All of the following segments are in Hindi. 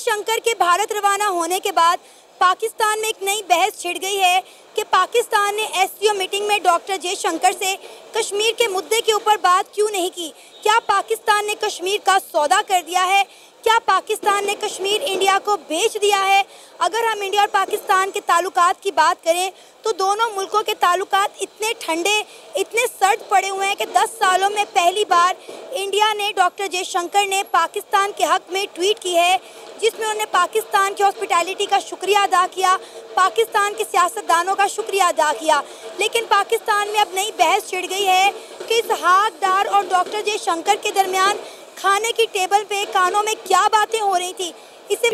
जयशंकर के भारत रवाना होने के बाद पाकिस्तान में एक नई बहस छिड़ गई है कि पाकिस्तान ने एससीओ मीटिंग में डॉक्टर जयशंकर से कश्मीर के मुद्दे के ऊपर बात क्यों नहीं की। क्या पाकिस्तान ने कश्मीर का सौदा कर दिया है? क्या पाकिस्तान ने कश्मीर इंडिया को बेच दिया है? अगर हम इंडिया और पाकिस्तान के ताल्लुकात की बात करें तो दोनों मुल्कों के ताल्लुकात इतने ठंडे, इतने सर्द पड़े हुए हैं कि 10 सालों में पहली बार इंडिया ने, डॉक्टर जयशंकर ने पाकिस्तान के हक़ में ट्वीट की है, जिसमें उन्होंने पाकिस्तान की हॉस्पिटैलिटी का शुक्रिया अदा किया, पाकिस्तान के सियासतदानों का शुक्रिया अदा किया। लेकिन पाकिस्तान में अब नई बहस छिड़ गई है कि इसहाक डार और डॉक्टर जयशंकर के दरमियान खाने की टेबल पे कानों में क्या बातें हो रही थी। इसे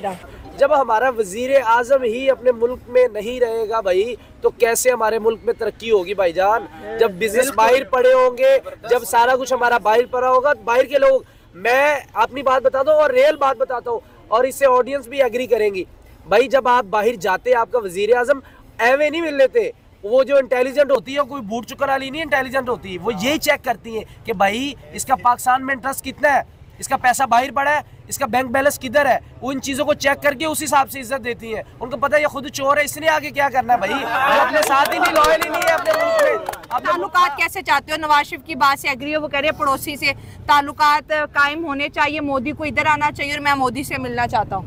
जब हमारा वजीर आजम ही अपने मुल्क में नहीं रहेगा भाई, तो कैसे हमारे मुल्क में तरक्की होगी भाईजान? जब बिजनेस बाहर पड़े होंगे, जब सारा कुछ हमारा बाहर पड़ा होगा, बाहर के लोग, मैं अपनी बात बताता हूँ और रियल बात बताता हूँ और इससे ऑडियंस भी एग्री करेंगी भाई। जब आप बाहर जाते, आपका वजीर आजम एवे नहीं मिल लेते। वो जो इंटेलिजेंट होती है, कोई बूट चुकर वाली नहीं इंटेलिजेंट होती है, वो यही चेक करती है कि भाई इसका पाकिस्तान में इंटरेस्ट कितना है, इसका पैसा बाहर पड़ा है, इसका बैंक बैलेंस किधर है। वो इन चीज़ों को चेक करके उस हिसाब से इज्जत देती है। उनको पता है ये खुद चोर है, इसने आगे क्या करना है भाई। वो अपने साथ ही नहीं, लॉयल ही नहीं है अपने मुल्क में। आप ताल्लुकात कैसे चाहते हो? नवाज शरीफ की बात से एग्री हो, वो कह रहे हैं पड़ोसी से ताल्लुकात कायम होने चाहिए, मोदी को इधर आना चाहिए और मैं मोदी से मिलना चाहता हूँ।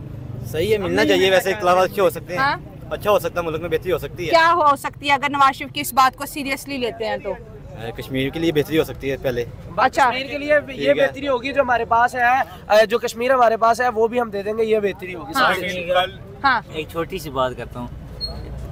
सही है, मिलना चाहिए। वैसे इख्तिलाफ अच्छे हो सकते हैं, अच्छा हो सकता है, मुल्क में बेहतरी हो सकती है। क्या हो सकती है अगर नवाज शरीफ की इस बात को सीरियसली लेते हैं तो? कश्मीर के लिए बेहतरी हो सकती है पहले। अच्छा, कश्मीर के लिए ये बेहतरी होगी जो हमारे पास है, जो कश्मीर हमारे पास है वो भी हम दे देंगे, ये बेहतरी होगी। हाँ। एक छोटी सी बात करता हूँ,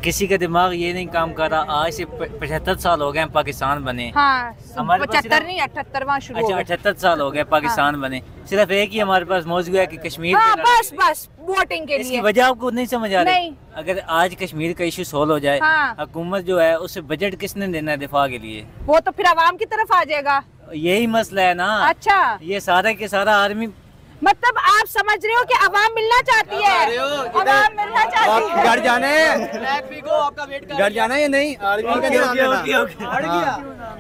किसी का दिमाग ये नहीं काम कर रहा। आज से 75 साल हो गए पाकिस्तान बने। हाँ, हमारे 75 नहीं 78वां शुरू हो अच्छा, 78 साल हो गए पाकिस्तान बने। सिर्फ एक ही हमारे पास मौजूद है कि कश्मीर। हाँ, बस वोटिंग के लिए। इसकी वजह आपको नहीं समझ आ रही? नहीं। अगर आज कश्मीर का इशू सोल्व हो जाए, हुकूमत जो है उसे बजट किसने देना है दिफा के लिए? वो तो फिर आवाम की तरफ आ जाएगा। यही मसला है ना। अच्छा, ये सारा के सारा आर्मी, मतलब आप समझ रहे हो कि आवाम मिलना चाहती है, आवाम मिलना चाहती है। घर जाना है, घर जाना है या नहीं?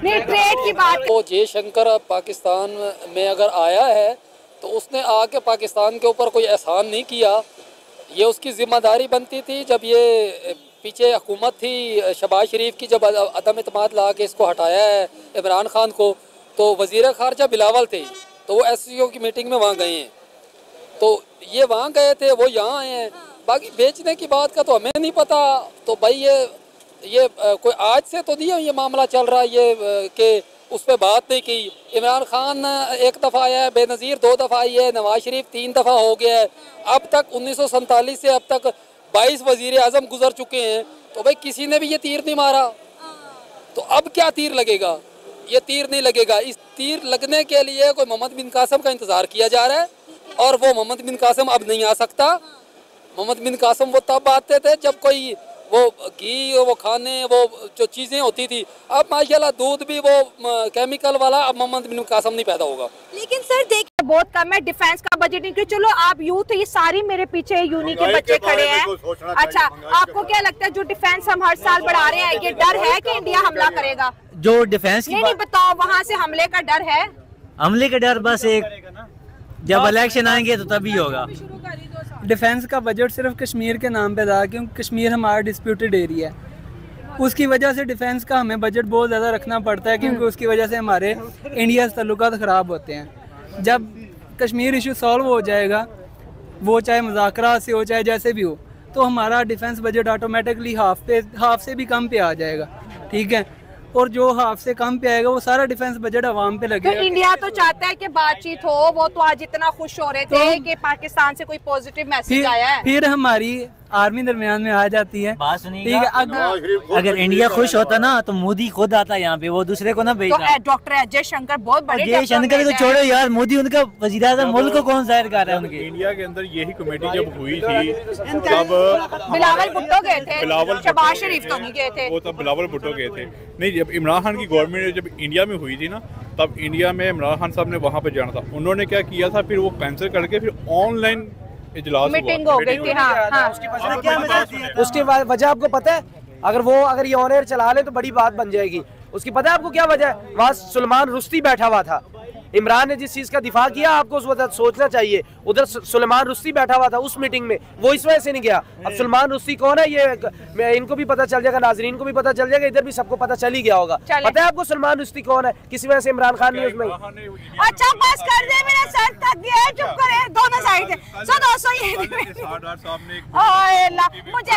नहीं, ट्रेड की बात। वो जयशंकर पाकिस्तान में अगर आया है तो उसने आके पाकिस्तान के ऊपर कोई एहसान नहीं किया। ये उसकी जिम्मेदारी बनती थी। जब ये पीछे हुकूमत थी शहबाज शरीफ की, जब अदम इत्मीनान ला के इसको हटाया है इमरान खान को, तो वज़ीर ख़ारजा बिलावल थे, तो वो एससीओ की मीटिंग में वहाँ गए हैं। तो ये वहाँ गए थे, वो यहाँ आए हैं। बाकी बेचने की बात का तो हमें नहीं पता। तो भाई ये कोई आज से तो नहीं ये मामला चल रहा है ये कि उस पर बात नहीं की। इमरान खान एक दफ़ा आया है, बेनज़ीर 2 दफ़ा आई है, नवाज शरीफ 3 दफ़ा हो गया है। अब तक 1947 से अब तक 22 वज़ीर आज़म गुजर चुके हैं। तो भाई किसी ने भी ये तीर नहीं मारा, तो अब क्या तीर लगेगा? ये तीर नहीं लगेगा। इस तीर लगने के लिए कोई मोहम्मद बिन कासिम का इंतज़ार किया जा रहा है और वो मोहम्मद बिन कासिम अब नहीं आ सकता। मोहम्मद बिन कासिम वो तब आते थे जब कोई वो घी, वो खाने, वो जो चीज़ें होती थी। अब माशाल्लाह दूध भी वो केमिकल वाला, अब मोहम्मद बिन कासिम नहीं पैदा होगा। लेकिन सर देखिए बहुत कम है, डिफेंस का बजट नहीं। चलो आप यूथ, ये सारी मेरे पीछे यूनी के बच्चे खड़े हैं। अच्छा, आपको क्या लगता है जो डिफेंस हम हर साल बढ़ा रहे हैं, ये डर है कि इंडिया हमला करेगा? जो डिफेंस की नहीं बताओ, वहाँ से हमले का डर है? हमले का डर बस एक, जब इलेक्शन आएंगे तो तभी होगा। डिफेंस का बजट सिर्फ कश्मीर के नाम पे था, क्योंकि कश्मीर हमारा डिस्प्यूटेड एरिया है। उसकी वजह से डिफेंस का हमें बजट बहुत ज़्यादा रखना पड़ता है, क्योंकि उसकी वजह से हमारे इंडिया से ताल्लुकात ख़राब होते हैं। जब कश्मीर इशू सॉल्व हो जाएगा, वो चाहे मुज़ाकरात से हो चाहे जैसे भी हो, तो हमारा डिफेंस बजट ऑटोमेटिकली हाफ से भी कम पे आ जाएगा। ठीक है, और जो हाफ से कम पे आएगा वो सारा डिफेंस बजट अवाम पे लगेगा। तो इंडिया तो चाहता है कि बातचीत हो। वो तो आज इतना खुश हो रहे थे कि पाकिस्तान से कोई पॉजिटिव मैसेज आया है। फिर हमारी आर्मी दरमियान में आ जाती है। बात सुनिए, ठीक है, अगर इंडिया खुश होता ना तो मोदी खुद आता यहाँ पे, वो दूसरे को ना भेजता। तो डॉक्टर जयशंकर बहुत बड़े जयशंकर को छोड़ो यार, मोदी उनका वज़ीर आज़म मुल्क को कौन जाहिर कर रहा है? उनके इंडिया के अंदर यही कमेटी जब हुई थी तब बिलावल भुट्टो गए थे, शहबाज शरीफ तो नहीं गए थे। वो तब बिलावल भुट्टो गए थे। नहीं, जब इमरान खान की गवर्नमेंट जब इंडिया में हुई थी ना, तब इंडिया में इमरान खान साहब ने वहाँ पे जाना था। उन्होंने क्या किया था, फिर वो कैंसिल करके फिर ऑनलाइन इजलास मीटिंग हो गई थी। हाँ। उसकी वजह आपको पता है? अगर ये ऑन एयर चला ले तो बड़ी बात बन जाएगी। उसकी पता है आपको क्या वजह है? वहाँ सुलेमान रुश्ती बैठा हुआ था, इमरान ने जिस चीज का दिफा किया आपको उस वक्त सोचना चाहिए। उधर सुलेमान रुस्ती बैठा हुआ था उस मीटिंग में, वो इस वजह से नहीं गया। अब सुलेमान रुस्ती कौन है ये इनको भी पता चल जाएगा, नाजरीन को भी पता चल जाएगा, इधर भी सबको पता चल ही गया होगा। पता है आपको सुलेमान रुस्ती कौन है? किसी वजह से इमरान खान ने उसमें। अच्छा बस कर दे, मेरा सर थक गया है, चुप करे दोनों साइड से। सो दोस्तों ये मुझे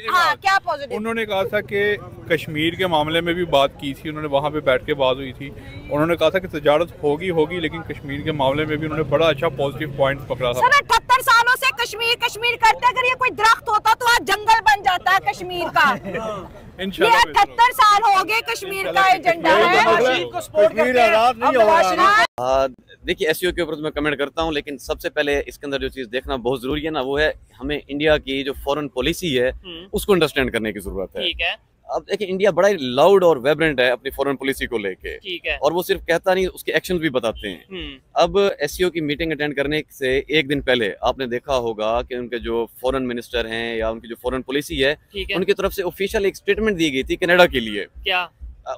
हाँ क्या पॉजिटिव उन्होंने कहा था कि कश्मीर के मामले में भी बात की थी, उन्होंने वहाँ पे बैठ के बात हुई थी। उन्होंने कहा था कि तजारत होगी लेकिन कश्मीर के मामले में भी उन्होंने बड़ा अच्छा पॉजिटिव पॉइंट पकड़ा था। 78 सालों से कश्मीर करते, अगर ये कोई दरख्त होता तो आज जंगल बन जाता है कश्मीर का। ये 78 साल हो गए कश्मीर का एजेंडा है। देखिए एसईओ के ऊपर तो मैं कमेंट करता हूँ, लेकिन सबसे पहले इसके अंदर जो चीज देखना बहुत जरूरी है ना, वो है हमें इंडिया की जो फॉरेन पॉलिसी है उसको अंडरस्टैंड करने की जरूरत है। ठीक है, अब देखिए इंडिया बड़ा ही लाउड और वाइब्रेंट है अपनी फॉरेन पॉलिसी को लेके। ठीक है, और वो सिर्फ कहता नहीं, उसके एक्शन भी बताते हैं। अब एसईओ की मीटिंग अटेंड करने से एक दिन पहले आपने देखा होगा कि उनके जो फॉरेन मिनिस्टर हैं या उनकी जो फॉरेन पॉलिसी है, उनकी तरफ से ऑफिशियल एक स्टेटमेंट दी गई थी कनाडा के लिए। क्या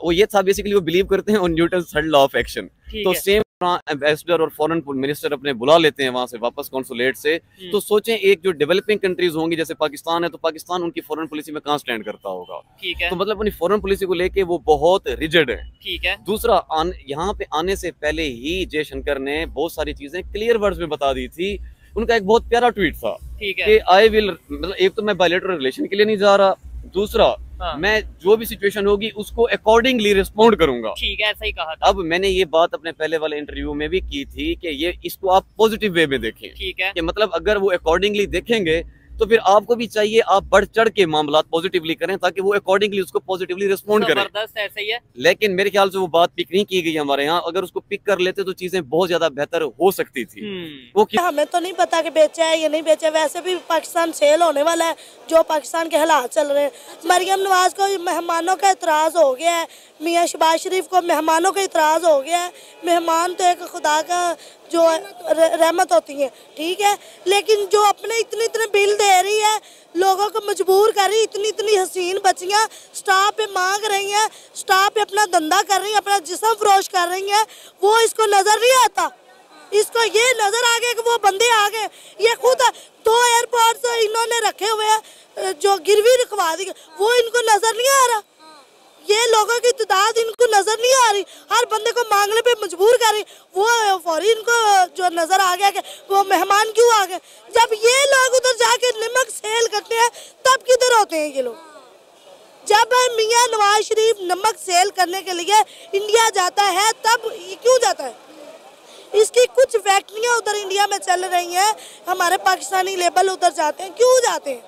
वो ये था, बेसिकली वो बिलीव करते हैं on Newton third law of action. तो सेम एम्बेसडर और फॉरेन मिनिस्टर अपने बुला लेते हैं वहां से वापस कॉन्सुलेट से। तो सोचें एक जो डेवलपिंग कंट्रीज होंगी जैसे पाकिस्तान है, तो पाकिस्तान उनकी फॉरेन पॉलिसी में कहां स्टैंड करता होगा। ठीक है, तो मतलब अपनी फॉरेन पॉलिसी को लेके वो बहुत रिजिड है। ठीक है, दूसरा यहाँ पे आने से पहले ही जयशंकर ने बहुत सारी चीजें क्लियर वर्ड्स में बता दी थी। उनका एक बहुत प्यारा ट्वीट था कि आई विल, मतलब एक तो मैं बायलैटरल रिलेशन के लिए नहीं जा रहा, दूसरा मैं जो भी सिचुएशन होगी उसको अकॉर्डिंगली रिस्पॉन्ड करूंगा। ठीक है, ऐसा ही कहा था। अब मैंने ये बात अपने पहले वाले इंटरव्यू में भी की थी कि ये इसको आप पॉजिटिव वे में देखें। ठीक है, कि मतलब अगर वो अकॉर्डिंगली देखेंगे तो फिर आपको भी चाहिए आप बढ़ चढ़ के मामला पॉजिटिवली करें ताकि वो अकॉर्डिंगली उसको पॉजिटिवली रिस्पॉन्ड करें। जबरदस्त, ऐसा ही है। लेकिन मेरे ख्याल से वो बात पिक नहीं की गई हमारे यहाँ। अगर उसको पिक कर लेते तो चीजें बहुत ज्यादा बेहतर हो सकती थी। वो हमें तो नहीं पता कि बेचा है या नहीं बेचा, वैसे भी पाकिस्तान सेल होने वाला है जो पाकिस्तान के हालात चल रहे हैं। मरियम नवाज को मेहमानों का इतराज हो गया है, मियाँ शहबाज शरीफ को मेहमानों का इतराज हो गया है। मेहमान तो एक खुदा का जो रहमत होती है, ठीक है, लेकिन जो अपने इतने बिल दे रही है, लोगों को मजबूर कर रही, इतनी हसीन बच्चियां स्टाफ पे मांग रही हैं, स्टाफ पे अपना धंधा कर रही हैं, अपना जिस्म फरोश कर रही हैं, वो इसको नजर नहीं आता। इसको ये नजर आ गया कि वो बंदे आ गए। ये खुद 2 एयरपोर्ट इन्होंने रखे हुए हैं जो गिरवी रखवा दी, वो इनको नजर नहीं आ रहा। ये लोगों की तादाद इनको नजर नहीं आ रही, हर बंदे को मांगने पे मजबूर कर रही। वो फौरी इनको जो नजर आ गया कि वो मेहमान क्यों आ गए। जब ये लोग उधर जाके नमक सेल करते हैं तब किधर होते हैं ये लोग। जब मियाँ नवाज शरीफ नमक सेल करने के लिए इंडिया जाता है तब क्यों जाता है। इसकी कुछ फैक्ट्रियाँ उधर इंडिया में चल रही हैं, हमारे पाकिस्तानी लेबर उधर जाते हैं, क्यों जाते हैं।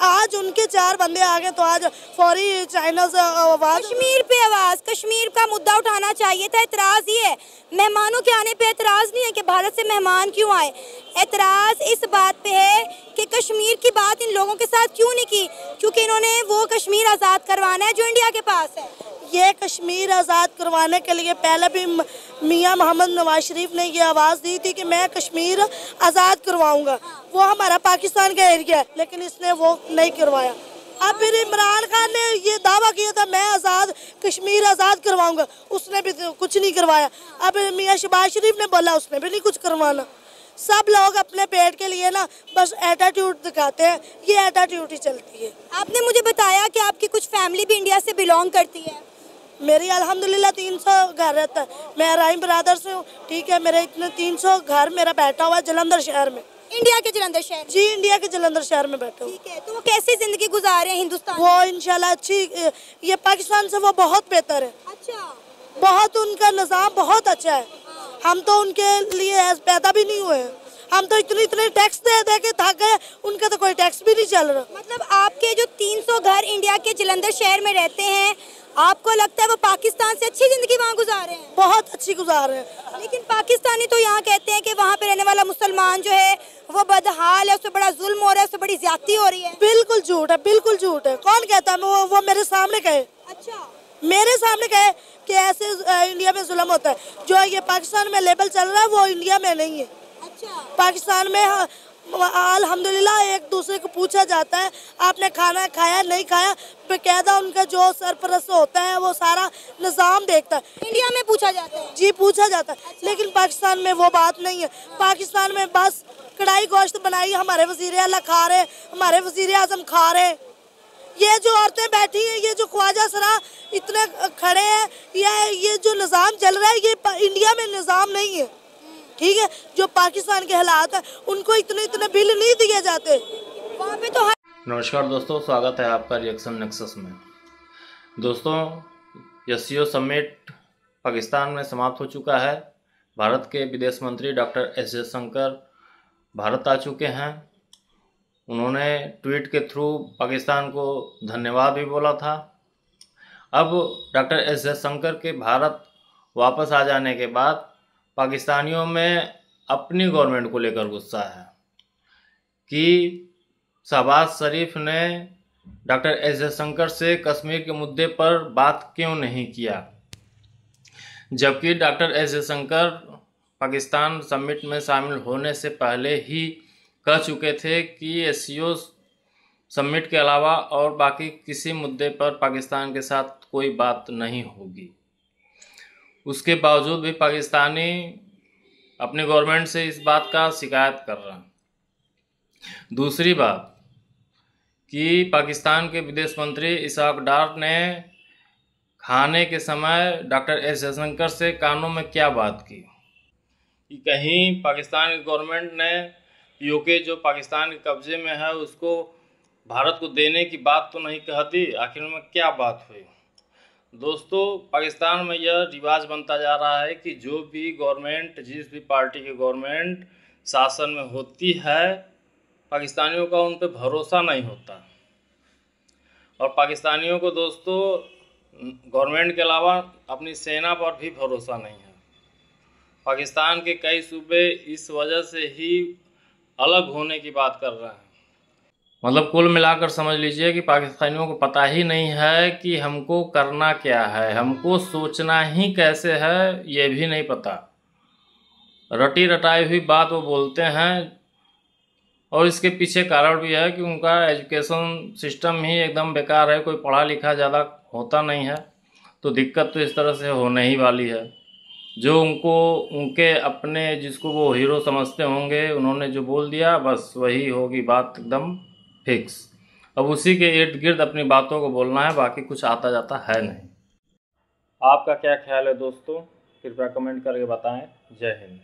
आज उनके 4 बंदे आ गए तो आज फौरी चाइना से आवाज, कश्मीर पे आवाज, कश्मीर का मुद्दा उठाना चाहिए था। एतराज ये है, मेहमानों के आने पे एतराज नहीं है कि भारत से मेहमान क्यों आए। एतराज इस बात पे है कि कश्मीर की बात इन लोगों के साथ क्यों नहीं की, क्योंकि इन्होंने वो कश्मीर आज़ाद करवाना है जो इंडिया के पास है। ये कश्मीर आज़ाद करवाने के लिए पहले भी मियाँ मोहम्मद नवाज शरीफ ने ये आवाज़ दी थी कि मैं कश्मीर आज़ाद करवाऊंगा, वो हमारा पाकिस्तान का एरिया है, लेकिन इसने वो नहीं करवाया। अब फिर इमरान खान ने ये दावा किया था मैं कश्मीर आज़ाद करवाऊंगा, उसने भी कुछ नहीं करवाया। अब मियाँ शहबाज शरीफ ने बोला, उसने भी नहीं कुछ करवाना। सब लोग अपने पेट के लिए ना बस एटीट्यूड दिखाते हैं, ये एटीट्यूड ही चलती है। आपने मुझे बताया कि आपकी कुछ फैमिली भी इंडिया से बिलोंग करती है। मेरी अल्हम्दुलिल्लाह 300 घर रहता है, मैं राइम ब्रदर से हूँ, ठीक है। मेरे इतने 300 घर मेरा बैठा हुआ है जलंधर शहर में। इंडिया के जलंधर शहर? जी, इंडिया के जलंधर शहर में बैठा हूँ। ठीक है, तो वो कैसी जिंदगी गुजार रहे हैं हिंदुस्तान? वो इंशाल्लाह अच्छी, ये पाकिस्तान से वो बहुत बेहतर है। अच्छा, बहुत उनका निज़ाम बहुत अच्छा है। हम तो उनके लिए पैदा भी नहीं हुए हैं, हम तो इतने टैक्स दे के थक गए, उनका तो कोई टैक्स भी नहीं चल रहा। मतलब आपके जो 300 घर इंडिया के जलंधर शहर में रहते हैं, आपको लगता है वो पाकिस्तान से अच्छी जिंदगी वहाँ गुजार रहे हैं? बहुत अच्छी गुजार रहे हैं। लेकिन पाकिस्तानी तो यहाँ कहते हैं कि वहाँ पे रहने वाला मुसलमान जो है वो बदहाल है, उससे बड़ा जुल्म हो रहा है, उससे बड़ी ज्यादती हो रही है। बिल्कुल झूठ है, बिल्कुल झूठ है। कौन कहता है? वो मेरे सामने कहे। अच्छा, मेरे सामने कहे कि ऐसे इंडिया में जुल्म होता है। जो ये पाकिस्तान में लेबल चल रहा है वो इंडिया में नहीं है। अच्छा, पाकिस्तान में अल्हम्दुलिल्लाह एक दूसरे को पूछा जाता है आपने खाना खाया नहीं खाया, बेकायदा उनका जो सरपरस्त होता है वो सारा निज़ाम देखता है। इंडिया में पूछा जाता है? जी पूछा जाता है। अच्छा। लेकिन पाकिस्तान में वो बात नहीं है। पाकिस्तान में बस कढ़ाई गोश्त बनाई, हमारे वज़ीर आला खा रहे, हमारे वज़ीर आज़म खा रहे, ये जो औरतें बैठी हैं, ये जो ख्वाजा सरा इतने खड़े हैं, ये जो निज़ाम चल रहा है ये इंडिया में निज़ाम नहीं है, ठीक है। जो पाकिस्तान के हालात है उनको इतने बिल नहीं दिए जाते वहाँ पे तो। नमस्कार दोस्तों, स्वागत है आपका रिएक्शन नेक्सस में। दोस्तों, एससीओ समिट पाकिस्तान में समाप्त हो चुका है। भारत के विदेश मंत्री डॉक्टर एस जयशंकर भारत आ चुके हैं। उन्होंने ट्वीट के थ्रू पाकिस्तान को धन्यवाद भी बोला था। अब डॉक्टर एस जयशंकर के भारत वापस आ जाने के बाद पाकिस्तानियों में अपनी गवर्नमेंट को लेकर गुस्सा है कि शहबाज शरीफ ने डॉक्टर एस जयशंकर से कश्मीर के मुद्दे पर बात क्यों नहीं किया, जबकि doctor S Jaishankar Pakistan summit में शामिल होने से पहले ही कह चुके थे कि एससीओ समिट के अलावा और बाकी किसी मुद्दे पर पाकिस्तान के साथ कोई बात नहीं होगी। उसके बावजूद भी पाकिस्तानी अपनी गवर्नमेंट से इस बात का शिकायत कर रहे हैं। दूसरी बात कि पाकिस्तान के विदेश मंत्री इसहाक डार ने खाने के समय डॉक्टर एस जयशंकर से कानों में क्या बात की कि कहीं पाकिस्तान की गवर्नमेंट ने पीओके जो पाकिस्तान के कब्जे में है उसको भारत को देने की बात तो नहीं कह दी। आखिर में क्या बात हुई? दोस्तों, पाकिस्तान में यह रिवाज बनता जा रहा है कि जो भी गवर्नमेंट, जिस भी पार्टी की गवर्नमेंट शासन में होती है, पाकिस्तानियों का उन पर भरोसा नहीं होता। और पाकिस्तानियों को दोस्तों गवर्नमेंट के अलावा अपनी सेना पर भी भरोसा नहीं है। पाकिस्तान के कई सूबे इस वजह से ही अलग होने की बात कर रहे हैं। मतलब कुल मिलाकर समझ लीजिए कि पाकिस्तानियों को पता ही नहीं है कि हमको करना क्या है, हमको सोचना ही कैसे है, ये भी नहीं पता। रटी रटाई हुई बात वो बोलते हैं और इसके पीछे कारण भी है कि उनका एजुकेशन सिस्टम ही एकदम बेकार है। कोई पढ़ा लिखा ज़्यादा होता नहीं है, तो दिक्कत तो इस तरह से होने ही वाली है। जो उनके अपने जिसको वो हीरो समझते होंगे, उन्होंने जो बोल दिया बस वही होगी बात एकदम फिक्स। अब उसी के इर्द गिर्द अपनी बातों को बोलना है, बाकी कुछ आता जाता है नहीं। आपका क्या ख्याल है दोस्तों? कृपया कमेंट करके बताएं। जय हिंद।